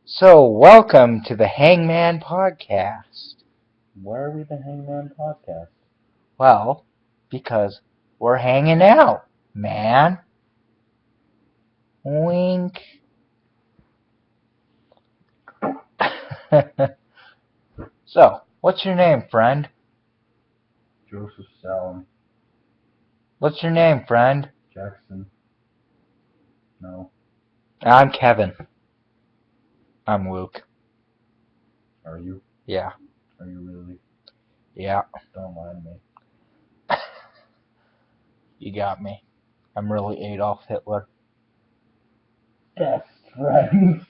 So, welcome to the Hangman podcast. Why are we the Hangman podcast? Well, because we're hanging out, man. Wink. So, what's your name, friend? Joseph Stalin. What's your name, friend? Jackson. No. I'm Kevin. I'm Luke. Are you? Yeah. Are you really? Yeah. Don't mind me. You got me. I'm really Adolf Hitler. Best friends.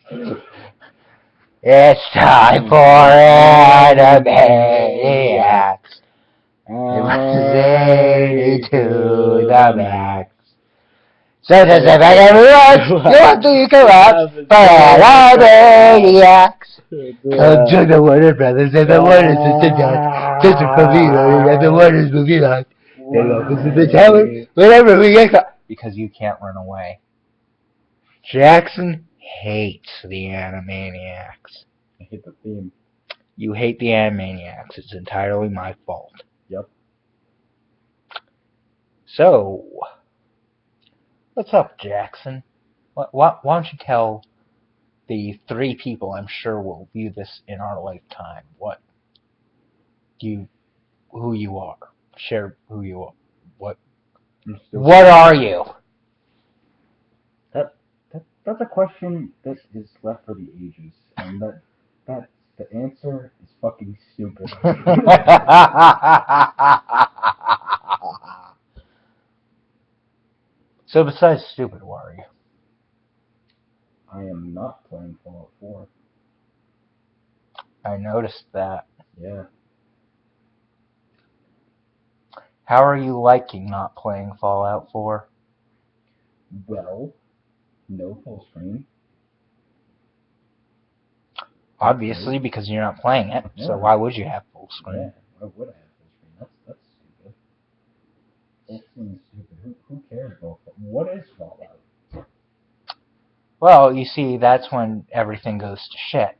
It's time for Animaniacs. It was 80 to the max. So does it make everyone? You want to corrupt for Animaniacs? Come to the Warner Brothers and the Warner Sister John. Sister Camino and the Warner's movie lot. And office in the tower whenever we get caught. Because you can't run away. Jackson hates the Animaniacs. I hate the theme. You hate the Animaniacs. It's entirely my fault. Yep. So, what's up, Jackson? Why don't you tell the 3 people I'm sure will view this in our lifetime who you are? Share who you are. What are you? That's a question that is left for the ages, and the answer is fucking stupid. So besides stupid, what are you? I am not playing Fallout 4. I noticed that. Yeah. How are you liking not playing Fallout 4? Well, no full screen. Obviously, because you're not playing it, Yeah. so why would you have full Yeah, screen? why would I have full screen? That's stupid. Full screen is stupid. Who cares about what is Fallout? Well, you see, that's when everything goes to shit.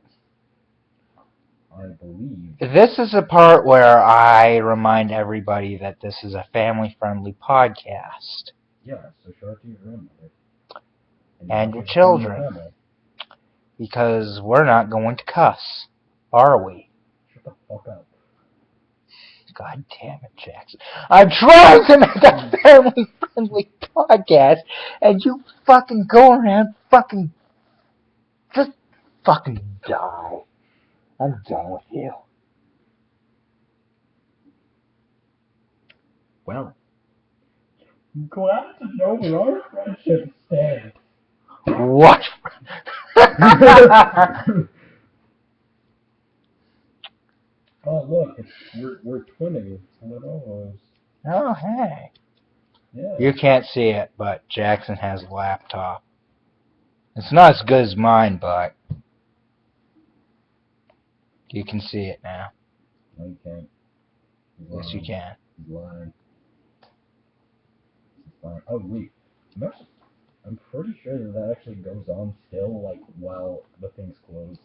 I believe. This is the part where I remind everybody that this is a family-friendly podcast. Yeah, so show it to your grandmother. And your children. Because we're not going to cuss, are we? Shut the fuck up. God damn it, Jackson. I'm trying to make a family-friendly podcast, and you fucking go around just fucking die. I'm done with you. Well, glad to know that our friendship stands. What? Oh look, we're twinning. Lenovo's. Oh, hey. Yeah. You can't see it, but Jackson has a laptop. It's not as good as mine, but you can see it now. No, you can't. Yes, you can. He's lying. Oh wait, I'm pretty sure that actually goes on still, like while the thing's closed.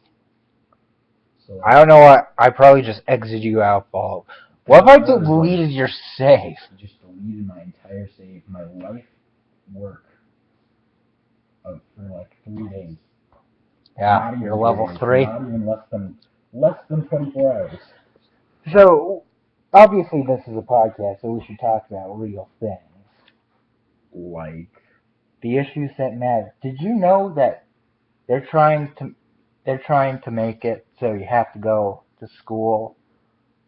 So I don't know what. I probably just exited you out, Paul. What if I deleted your save? Just deleted my entire save, my life work for like 3 days. Yeah, you're level 3. Not even less than 24 hours. So, obviously this is a podcast, so we should talk about real things. Like The issues that matter. Did you know that they're trying to make it so you have to go to school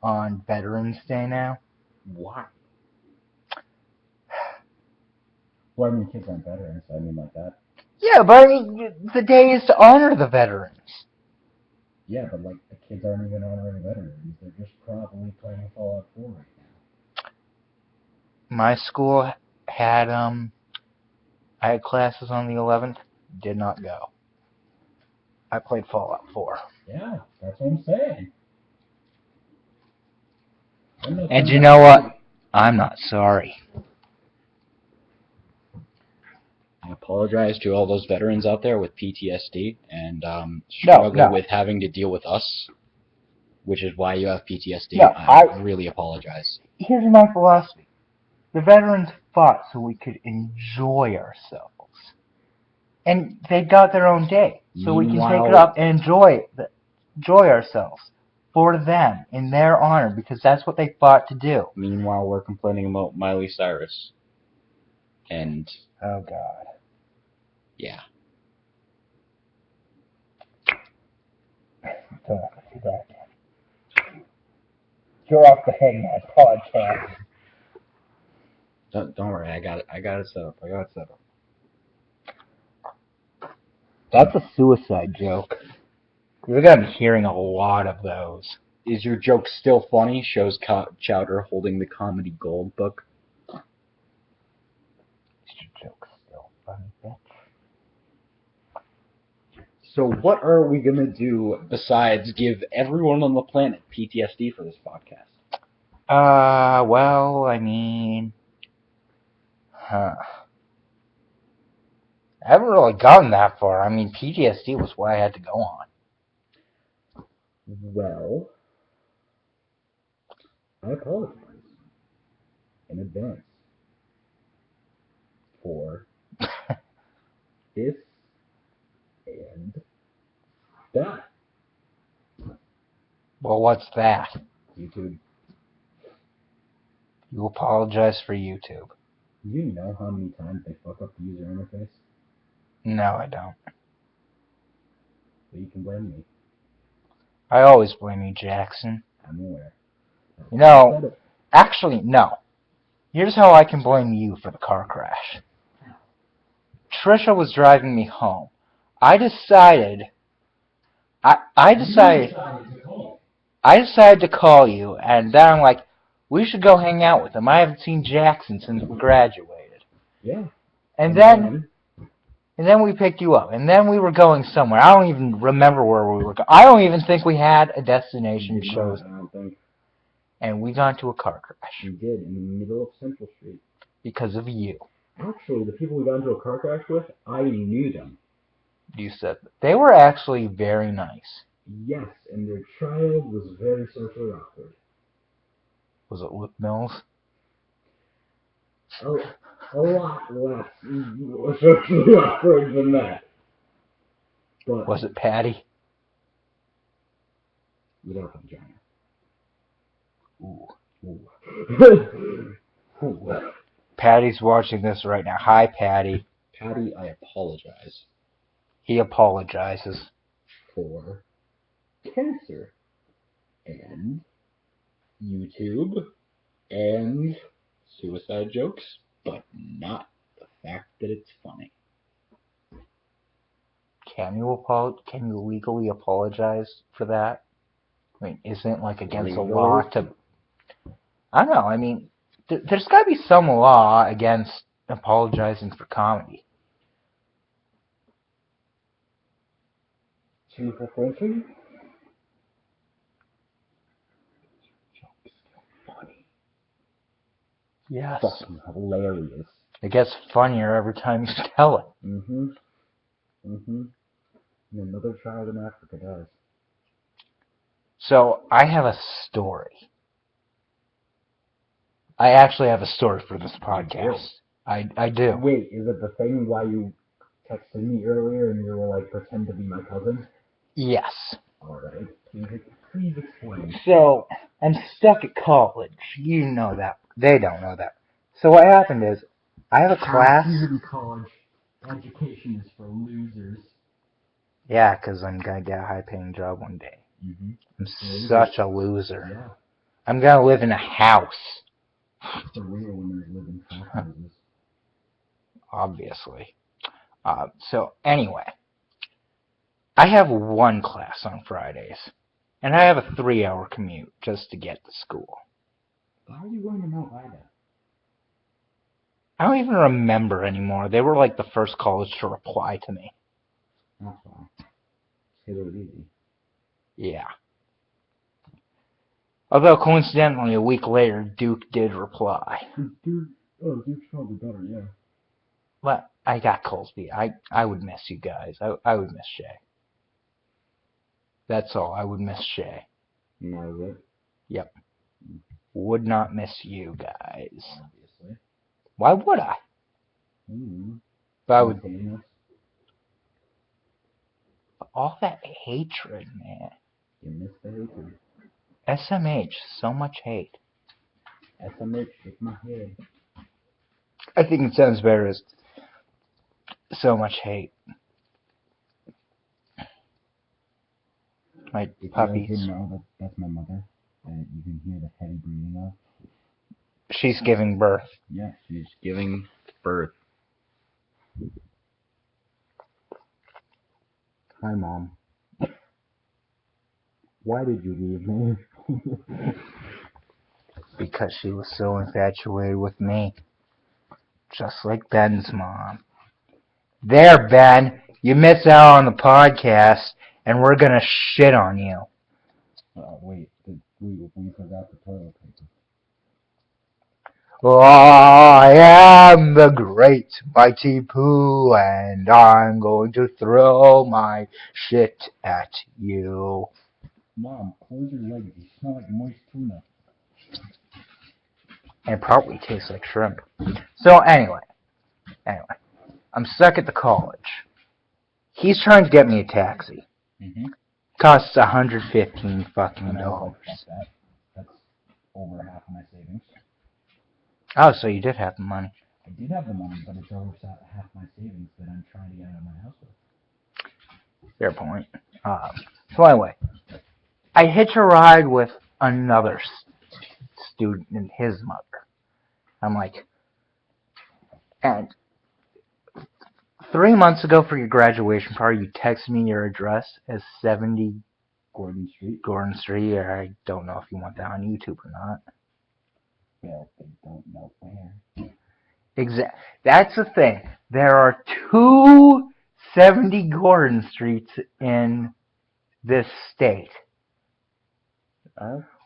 on Veterans Day now? why? Well, I mean, kids aren't veterans, so I mean like that. Yeah, but I mean, the day is to honor the veterans. Yeah, but like the kids aren't even honoring veterans. They're just probably playing Fallout 4 right now. My school had I had classes on the 11th. Did not go. I played Fallout 4. Yeah, that's what I'm saying. And you know what? I'm not sorry. I apologize to all those veterans out there with PTSD and struggle with having to deal with us, which is why you have PTSD. No, I really apologize. Here's my philosophy. The veterans fought so we could enjoy ourselves. And they got their own day. So we can take it up and enjoy ourselves for them in their honor because that's what they fought to do. Meanwhile, we're complaining about Miley Cyrus. And oh God. Yeah. Don't have to do that again. You're off the Hangman podcast. Don't worry, I got it set up. That's a suicide joke. You're gonna be hearing a lot of those. Is your joke still funny? Shows Chowder holding the comedy gold book. Is your joke still funny, bitch? So what are we gonna do besides give everyone on the planet PTSD for this podcast? Well, I mean, I haven't really gotten that far. I mean, PTSD was what I had to go on. Well, I apologize in advance for this and that. Well, what's that? YouTube. You apologize for YouTube. You know how many times they fuck up the user interface? No, I don't. So you can blame me. I always blame you, Jackson. I'm aware. You know, actually, no. Here's how I can blame you for the car crash. Trisha was driving me home. I decided to call you, and then I'm like, we should go hang out with him. I haven't seen Jackson since we graduated. Yeah. And then we picked you up, and then we were going somewhere. I don't even remember where we were going. I don't even think we had a destination chosen. I don't think. And we got into a car crash. We did, in the middle of Central Street. Because of you. Actually, the people we got into a car crash with, I knew them. You said that. They were actually very nice. Yes, and their child was very socially awkward. Was it Luke Mills? Oh, a lot less socially awkward than that. But was it Patty? Without vagina. Ooh. Ooh. Ooh. Patty's watching this right now. Hi, Patty. Patty, I apologize. He apologizes. For cancer. And YouTube. And suicide jokes. But not the fact that it's funny. Can you legally apologize for that? I mean, isn't it like against the law to... I don't know, I mean, there's got to be some law against apologizing for comedy. Chief of thinking? Funny. Yes. Fucking hilarious. It gets funnier every time you tell it. And another child in Africa dies. So, I have a story. I actually have a story for this podcast. I do. Wait, is it the thing why you texted me earlier and you were like, pretend to be my cousin? Yes. Alright, please explain. So, I'm stuck at college. You know that. They don't know that. So what happened is, I have a class... college. Education is for losers. Yeah, because I'm going to get a high-paying job one day. I'm such a loser. Yeah. I'm going to live in a house. It's a real winners live in houses. Obviously. So, anyway. I have one class on Fridays. And I have a 3-hour commute just to get to school. How are you going to Mount Ida? I don't even remember anymore. They were like the first college to reply to me. That's fine. It was easy. Yeah. Although, coincidentally, a week later, Duke did reply. Duke's probably better, yeah. Well, I got Colsby. I would miss you guys. I would miss Shay. That's all. I would miss Shay. No, that Yep. Would not miss you guys. obviously. Why would I? Mm-hmm. But I would. Hating us. All that hatred, man. You miss the hatred. SMH, so much hate. SMH, shake my head. I think it sounds better as so much hate. My If puppies. you guys didn't know, that's my mother. And you can hear the heavy breathing of. She's giving birth. Yeah, she's giving birth. Hi, Mom. Why did you leave me? Because she was so infatuated with me. Just like Ben's mom. There, Ben! You miss out on the podcast, and we're gonna shit on you. Wait, we forgot the toilet paper. I am the great mighty Pooh, and I'm going to throw my shit at you. Mom, close your legs. You smell like moist tuna. And it probably tastes like shrimp. So anyway, I'm stuck at the college. He's trying to get me a taxi. Mm-hmm. Costs $115 fucking And I was dollars. like, fuck that. That's over half of my savings. Oh, so you did have the money. I did have the money, but it's over half my savings that I'm trying to get out of my house with. Fair point. So anyway, I hitch a ride with another student and his mother. I'm like, and 3 months ago for your graduation party, you texted me your address as 70 Gordon Street. Gordon Street, or I don't know if you want that on YouTube or not. Well, they don't know where. That's the thing. There are 270 Gordon Streets in this state.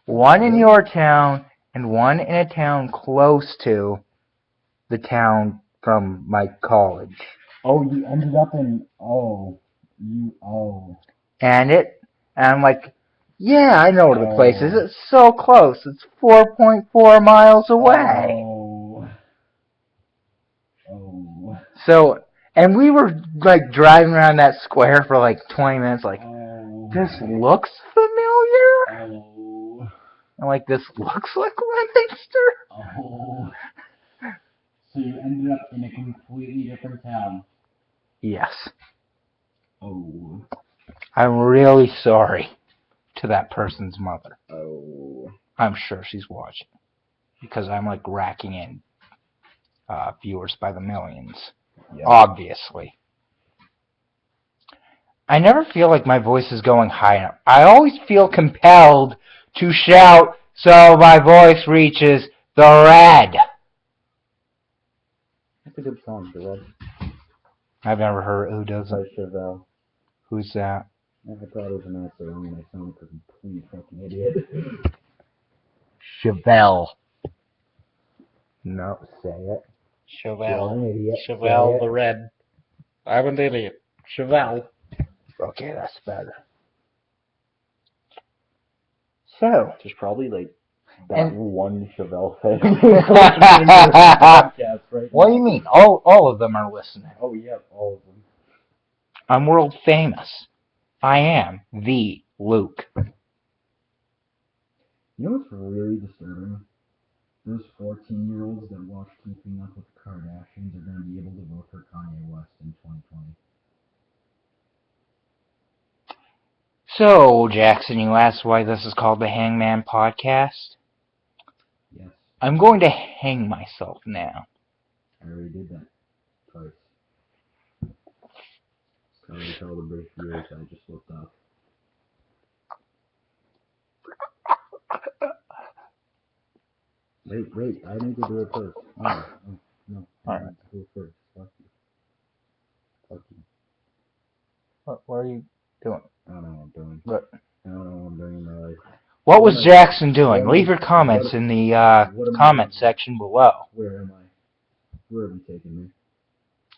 One in your town and one in a town close to the town from my college. Oh, you ended up in. And I'm like, yeah, I know where the place is. It's so close. It's 4.4 miles away. Oh. So, and we were like driving around that square for like 20 minutes, like, this looks familiar. Oh. I'm like, this looks like Leominster. Oh. So you ended up in a completely different town. Yes. Oh. I'm really sorry to that person's mother. Oh. I'm sure she's watching. Because I'm like racking in viewers by the millions. Yep. Obviously. I never feel like my voice is going high enough. I always feel compelled to shout so my voice reaches the red. That's a good song, The Red. I've never heard who does By it. Chevelle. Who's that? I thought it was an answer wrong and I sound like a complete fucking idiot. Chevelle. No, say it. Chevelle. You're an idiot. Chevelle Say the it. Red. I'm an idiot. Chevelle. Okay, that's better. So. There's probably like that And- one Chevelle fan. What do you mean? All of them are listening. Oh yeah, all of them. I'm world famous. I am the Luke. You know what's really disturbing? Those 14-year-olds that watch Keeping Up with the Kardashians are going to be able to vote for Kanye West in 2020. So, Jackson, you asked why this is called the Hangman Podcast? Yes, I'm going to hang myself now. I already did that twice. Sorry to all the British viewers I just looked up. Wait, I need to do it first. Oh, no, I need to do it first. Fuck you. What are you doing? I don't know what I'm doing. What? I don't know what I'm doing in my life. What was Jackson doing? Leave your comments in the comment section below. Where am I? Where have you taken me?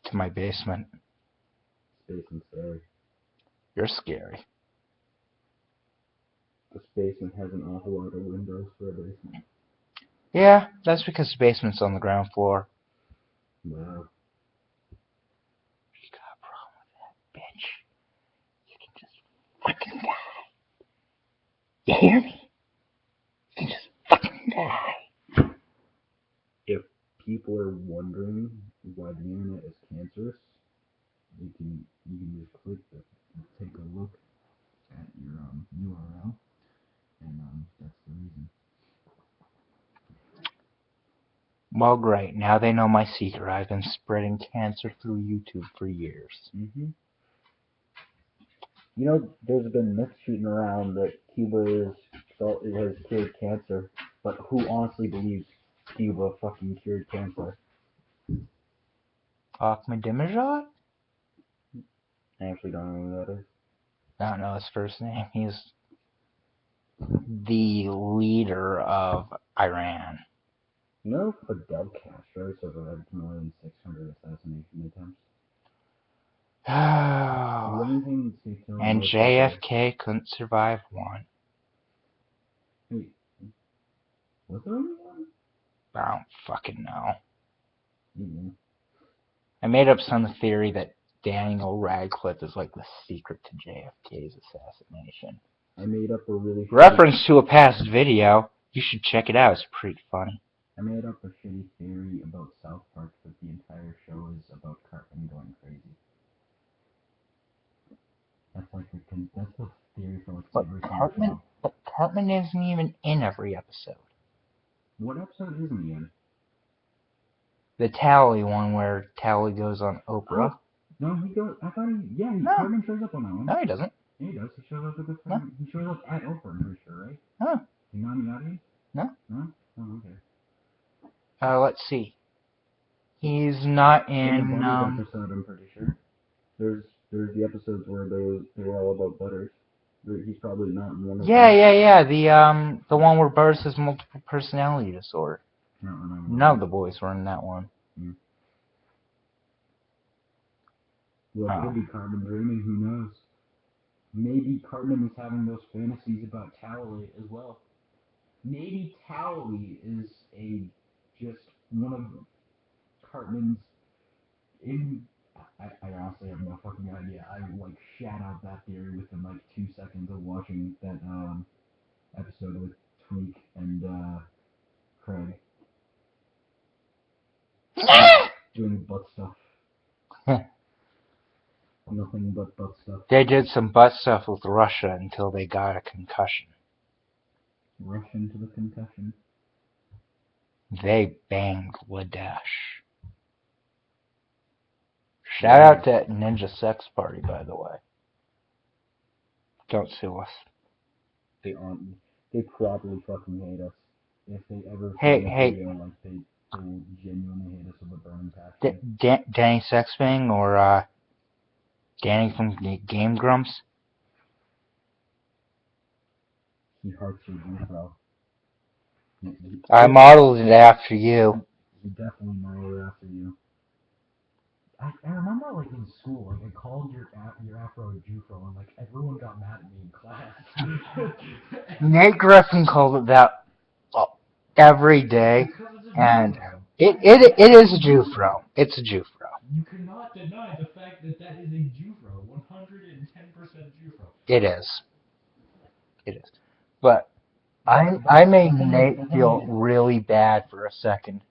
to my basement. Basement's scary. You're scary. This basement has an awful lot of windows for a basement. Yeah, that's because the basement's on the ground floor. Wow. You got a problem with that, bitch. You can just fucking die. You hear me? You can just fucking die. If people are wondering why the internet is cancerous, you can just click the take a look at your URL, and that's the reason. Well, great. Now they know my secret. I've been spreading cancer through YouTube for years. You know, there's been myths shooting around that Cuba has cured cancer, but who honestly believes Cuba fucking cured cancer? Ahmadinejad? I actually don't know who that is. I don't know his first name. He's the leader of Iran. You know, Fidel Castro survived more than 600 assassination attempts. And JFK couldn't survive one. Wait, was there only one? I don't fucking know. Mm-hmm. I made up some theory that Daniel Radcliffe is like the secret to JFK's assassination. I made up a really reference to a past video. You should check it out. It's pretty funny. I made up a shitty theory about South Park that the entire show is about Cartman going crazy. That's like that's the theory for like every single show. But Cartman isn't even in every episode. What episode isn't he in? The Tally one where Tally goes on Oprah. Oh, no, he goes. I thought Cartman shows up on that one. No, he doesn't. Yeah, he does. He shows up at the front. He shows up at Oprah, I'm pretty sure, right? No. He's not in the audience? No. No? Oh, okay. Let's see. He's not in. The Butters episode, I'm pretty sure. There's the episodes where they were all about Butters. He's probably not in one of them. Yeah. The one where Butters has multiple personality disorder. I don't remember. None of the boys were in that one. Well, it could be Cartman dreaming, who knows? Maybe Cartman is having those fantasies about Tally as well. Maybe Tally is just one of Cartman's I honestly have no fucking idea. I shat out that theory within 2 seconds of watching that episode with Tweak and Craig doing butt stuff. Nothing but butt stuff. They did some butt stuff with Russia until they got a concussion. Rush into the concussion. They banged Ladesh. Shout out to Ninja Sex Party, by the way. Don't sue us. They probably fucking hate us. If they ever video, they will genuinely hate us with a burning passion. Danny Sexbang or Danny from Game Grumps? He hearts your bro. I modeled it after you. He definitely modeled it after you. I remember in school, I called your afro a Jufro, and everyone got mad at me in class. Nate Griffin called it that every day, and it is a Jufro. It's a Jufro. You cannot deny the fact that is a Jufro, 110% Jufro. It is. But I made Nate feel really bad for a second.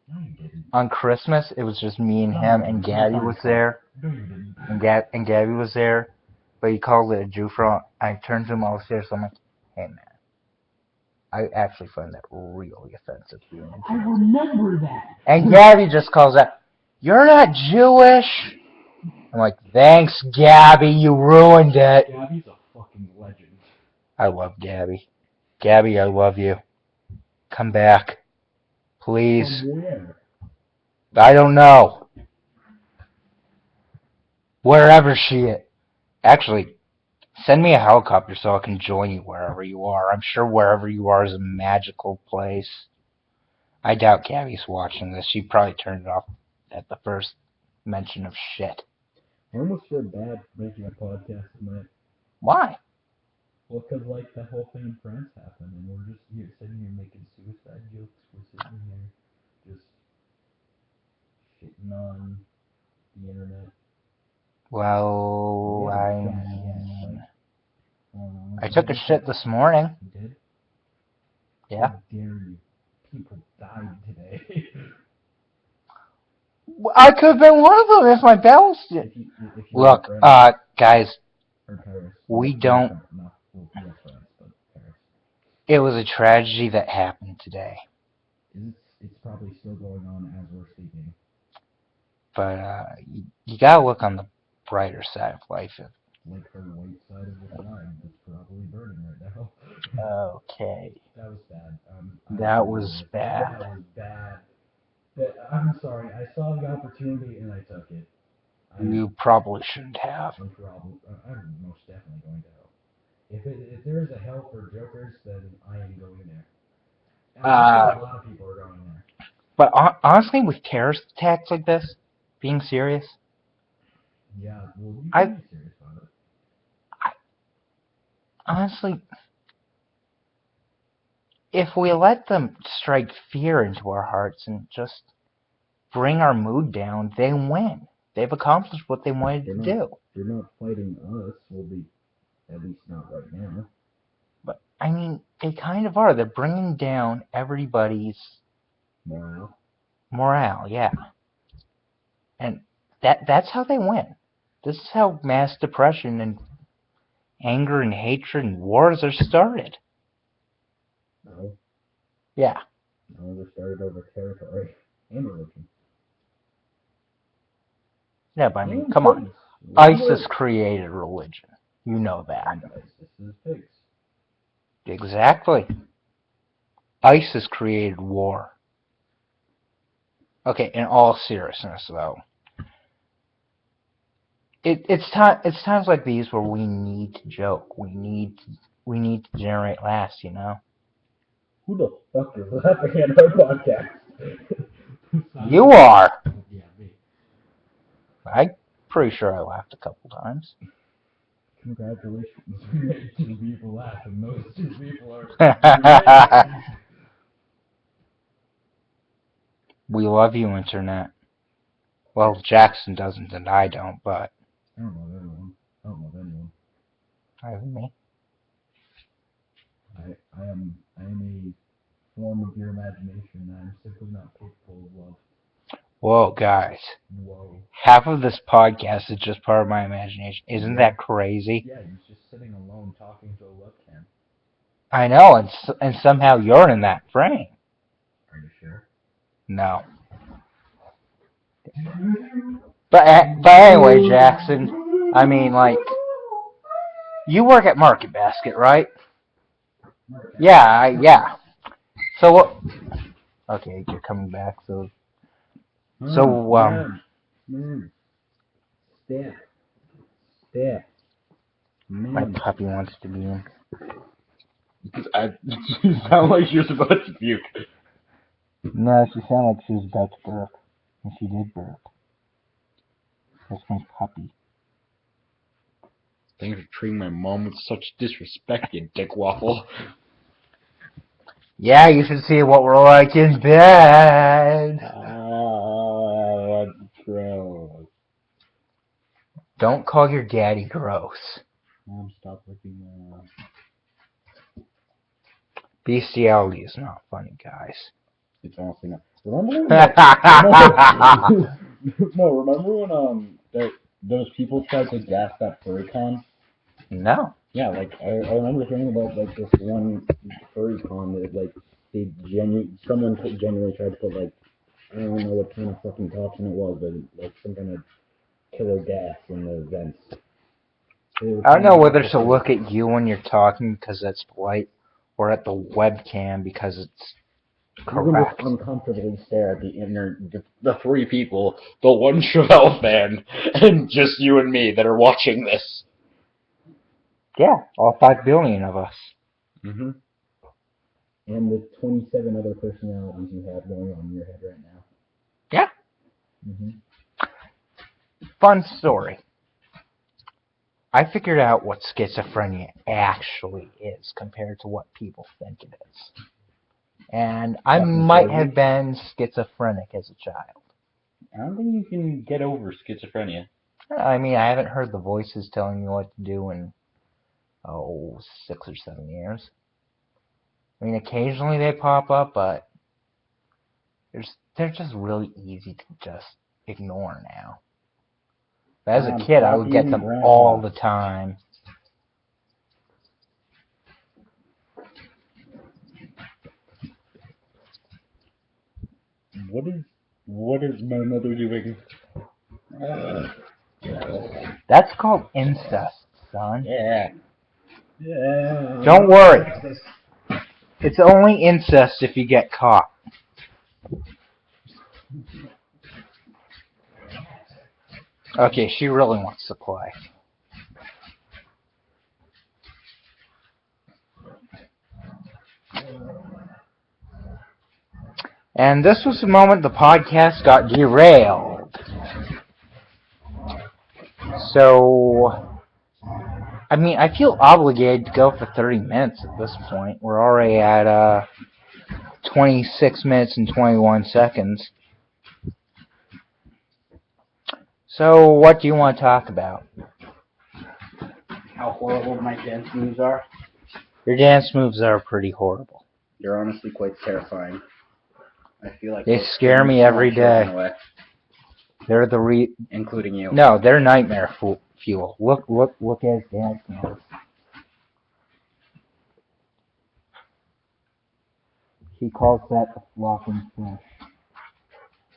No, you didn't. On Christmas, it was just me and him, and Gabby was there. No, you didn't. And Gabby was there, but he called it a Jufro. I turned to him all serious. I'm like, hey, man. I actually find that really offensive. I remember that. And Gabby just calls out, you're not Jewish. I'm like, thanks, Gabby. You ruined it. Gabby's a fucking legend. I love Gabby. Gabby, I love you. Come back. Please. From where? I don't know. Wherever she is. Actually, send me a helicopter so I can join you wherever you are. I'm sure wherever you are is a magical place. I doubt Gabby's watching this. She probably turned it off at the first mention of shit. I almost feel bad for making a podcast tonight. Why? Well, because, like, that whole thing in France happened, and we're just here, sitting here making suicide jokes. We're sitting here just shitting on the internet. Well, We haven't finished yet, I took a shit this morning. You did? Yeah. How dare you? People died today. I could have been one of them if my bells did. if you Look, were France, guys, or Paris, we don't. Not France, but Paris. It was a tragedy that happened today. It's probably still going on as we're speaking. But you gotta look on the brighter side of life. Like the white side of the flag that's probably burning right now. Okay. That was bad. That was bad. That was bad. I'm sorry. I saw the opportunity and I took it. You probably shouldn't have. I'm most definitely going to hell. If there is a hell for jokers, then I am going there. And I'm sure a lot of people are going there. But honestly, with terrorist attacks like this, being serious. Yeah, well, you can be serious about it. Honestly, if we let them strike fear into our hearts and just bring our mood down, they win. They've accomplished what they wanted to do. They're not fighting us. Well, at least not right now. But, I mean, they kind of are. They're bringing down everybody's morale, yeah. And that's how they win. This is how mass depression and anger and hatred and wars are started. No. Yeah. No, they're started over territory and religion. Yeah, but I mean, come on. ISIS created religion. You know that. And ISIS is pigs. Exactly. ISIS created war. Okay, in all seriousness, though, it's times like these where we need to joke. We need to generate laughs. You know. Who the fuck is laughing at our podcast? You are. Yeah, me. I'm pretty sure I laughed a couple times. Congratulations, you made 2 people laugh, and those 2 people are. We love you, Internet. Well, Jackson doesn't, and I don't, but. I don't love anyone. I don't love anyone. I love me. I am a form of your imagination. I am simply not capable of love. Whoa, guys. Whoa. Half of this podcast is just part of my imagination. Isn't that crazy? Yeah, he's just sitting alone talking to a webcam. I know, and somehow you're in that frame. Are you sure? No. But anyway, Jackson, I mean, like, you work at Market Basket, right? Yeah. So what? Okay, you're coming back. So, Step. My puppy wants to be in. You sound like you're supposed to puke. No, she sounded like she was about to burp, and she did burp. That's my puppy. Thanks for treating my mom with such disrespect, you dick waffle. Yeah, you should see what we're like in bed. That's gross. Don't call your daddy gross. Mom, stop licking my ass. Bestiality is not funny, guys. It's honestly not. Remember when those people tried to gas that furry con? No. Yeah, like I remember hearing about like this one furry con that like someone genuinely tried to put like I don't know what kind of fucking toxin it was, but like some kind of killer gas in the vents. I don't know whether to look at you when you're talking because that's polite, or at the webcam because it's correct. You can just uncomfortably stare at The 3 people, the 1 Chevelle fan, and just you and me that are watching this. Yeah, all 5 billion of us. Mm-hmm. And the 27 other personalities you have going on in your head right now. Yeah. Mm-hmm. fun story. I figured out what schizophrenia actually is compared to what people think it is. And I might have been schizophrenic as a child. I don't think you can get over schizophrenia. I mean, I haven't heard the voices telling me what to do in, 6 or 7 years. I mean, occasionally they pop up, but they're just really easy to just ignore now. But as a kid, I would get them all the time. What is my mother doing? That's called incest, son. Yeah. Don't worry. It's only incest if you get caught. Okay, she really wants to play. And this was the moment the podcast got derailed. So, I mean, I feel obligated to go for 30 minutes at this point. We're already at 26 minutes and 21 seconds. So, what do you want to talk about? How horrible my dance moves are. Your dance moves are pretty horrible. They're honestly quite terrifying. I feel like they scare me every day. They're the including you. No, they're nightmare fuel. Look at his dance moves. He calls that the flopping fish.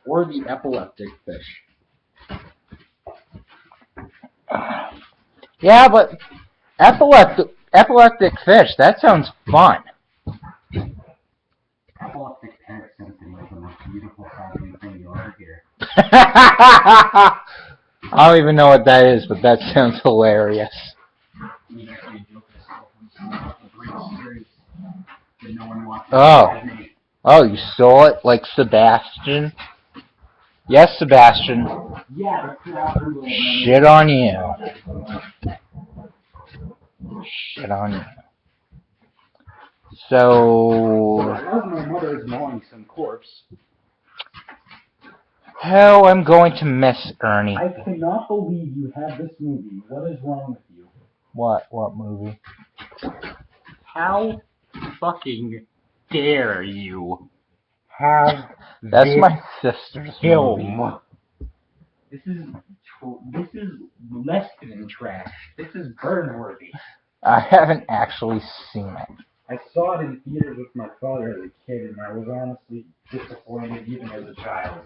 Or the epileptic fish. Yeah, but epileptic fish, that sounds fun. Epileptic parrot sounds like the most beautiful sounding thing you'll ever hear. I don't even know what that is, but that sounds hilarious. Oh, you stole it like Sebastian? Yes, Sebastian. Yeah, shit on you. Shit on you. So, as my mother is gnawing some corpse. Hell, I'm going to miss Ernie. I cannot believe you have this movie. What is wrong with you? What movie? How fucking dare you have That's my sister's film? movie. This is less than trash. This is burn-worthy. I haven't actually seen it. I saw it in theaters with my father as a kid, and I was honestly disappointed even as a child.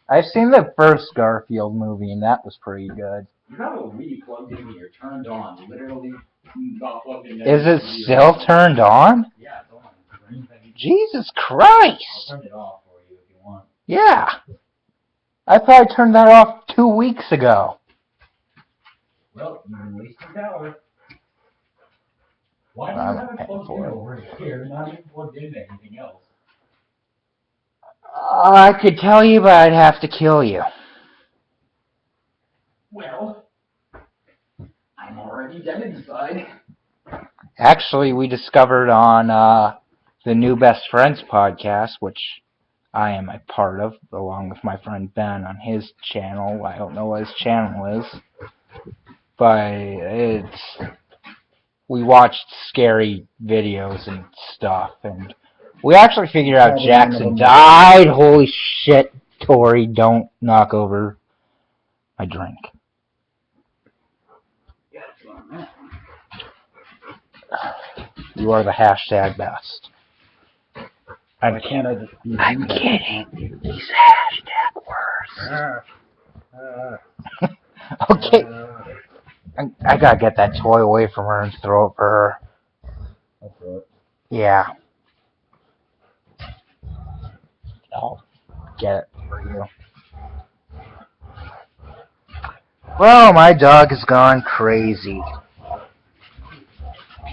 I've seen the first Garfield movie, and that was pretty good. You have a Wii plugged in here, turned on, literally not plugged in. Is it still turned on? Yeah, it's on. Jesus Christ! I'll turn it off for you if you want. Yeah. I thought I turned that off 2 weeks ago. Well, you've been wasting power. Why do you have it plugged in over here, not even plugged into anything else? I could tell you, but I'd have to kill you. Well, I'm already dead inside. Actually, we discovered on the New Best Friends podcast, which I am a part of, along with my friend Ben on his channel. I don't know what his channel is, but we watched scary videos and stuff, and we actually figured out Jackson died. Holy shit, Tori, don't knock over my drink. You are the hashtag best. Why can't I just be I'm kidding. These hashtag words. Okay. I gotta get that toy away from her and throw it for her. I'll throw it. Yeah. I'll get it for you. Well, my dog has gone crazy.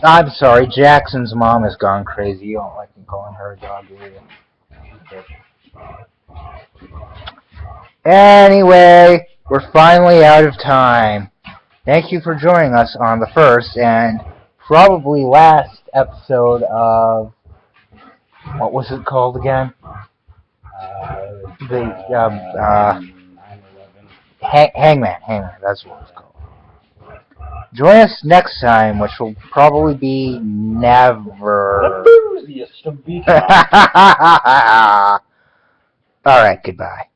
I'm sorry, Jackson's mom has gone crazy. You don't like me calling her a dog, do you? Anyway, We're finally out of time. Thank you for joining us on the first and probably last episode of, what was it called again? The 9/11. Hangman. That's what it's called. Join us next time, which will probably be never. The booziest of beats. All right. Goodbye.